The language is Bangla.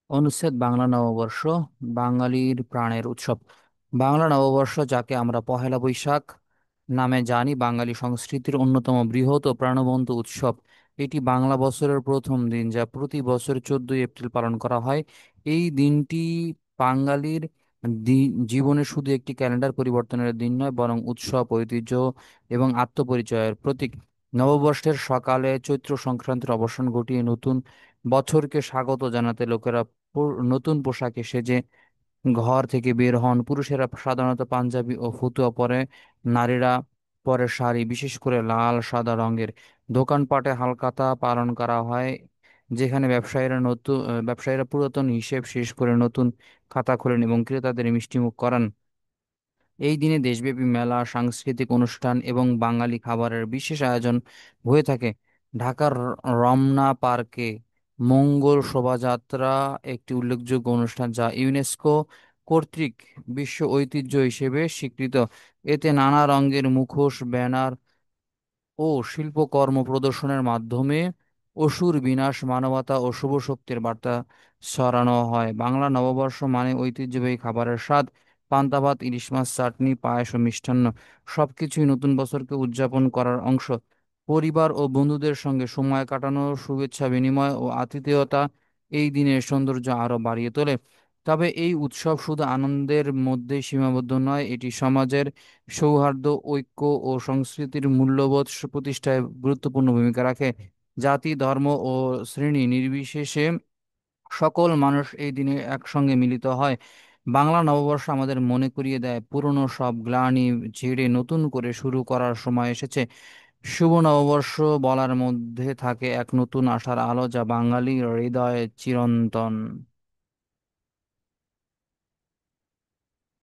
অনুচ্ছেদ বাংলা নববর্ষ, বাঙালির প্রাণের উৎসব। বাংলা নববর্ষ, যাকে আমরা পহেলা বৈশাখ নামে জানি, বাঙালি সংস্কৃতির অন্যতম বৃহৎ ও প্রাণবন্ত উৎসব। এটি বাংলা বছরের প্রথম দিন, যা প্রতি বছর 14 এপ্রিল পালন করা হয়। এই দিনটি বাঙালির জীবনে শুধু একটি ক্যালেন্ডার পরিবর্তনের দিন নয়, বরং উৎসব, ঐতিহ্য এবং আত্মপরিচয়ের প্রতীক। নববর্ষের সকালে চৈত্র সংক্রান্তির অবসান ঘটিয়ে নতুন বছরকে স্বাগত জানাতে লোকেরা নতুন পোশাকে সেজে ঘর থেকে বের হন। পুরুষেরা সাধারণত পাঞ্জাবি ও ফতুয়া পরে, নারীরা পরে শাড়ি, বিশেষ করে লাল সাদা রঙের। দোকানপাটে হালখাতা পালন করা হয়, যেখানে ব্যবসায়ীরা পুরাতন হিসেব শেষ করে নতুন খাতা খোলেন এবং ক্রেতাদের মিষ্টিমুখ করান। এই দিনে দেশব্যাপী মেলা, সাংস্কৃতিক অনুষ্ঠান এবং বাঙালি খাবারের বিশেষ আয়োজন হয়ে থাকে। ঢাকার রমনা পার্কে মঙ্গল শোভাযাত্রা একটি উল্লেখযোগ্য অনুষ্ঠান, যা ইউনেস্কো কর্তৃক বিশ্ব ঐতিহ্য হিসেবে স্বীকৃত। এতে নানা রঙের মুখোশ, ব্যানার ও শিল্পকর্ম প্রদর্শনের মাধ্যমে অসুর বিনাশ, মানবতা ও শুভ শক্তির বার্তা ছড়ানো হয়। বাংলা নববর্ষ মানে ঐতিহ্যবাহী খাবারের স্বাদ, পান্তা ভাত, ইলিশ মাছ, চাটনি, পায়েস ও মিষ্টান্ন, সবকিছুই নতুন বছরকে উদযাপন করার অংশ। পরিবার ও বন্ধুদের সঙ্গে সময় কাটানো, শুভেচ্ছা বিনিময় ও আতিথেয়তা এই দিনের সৌন্দর্য আরো বাড়িয়ে তোলে। তবে এই উৎসব শুধু আনন্দের মধ্যেই সীমাবদ্ধ নয়, এটি সমাজের সৌহার্দ্য, ঐক্য ও সংস্কৃতির মূল্যবোধ প্রতিষ্ঠায় গুরুত্বপূর্ণ ভূমিকা রাখে। জাতি, ধর্ম ও শ্রেণী নির্বিশেষে সকল মানুষ এই দিনে একসঙ্গে মিলিত হয়। বাংলা নববর্ষ আমাদের মনে করিয়ে দেয়, পুরনো সব গ্লানি ঝেড়ে নতুন করে শুরু করার সময় এসেছে। শুভ নববর্ষ বলার মধ্যে থাকে এক নতুন আশার আলো, যা বাঙালির হৃদয়ে চিরন্তন।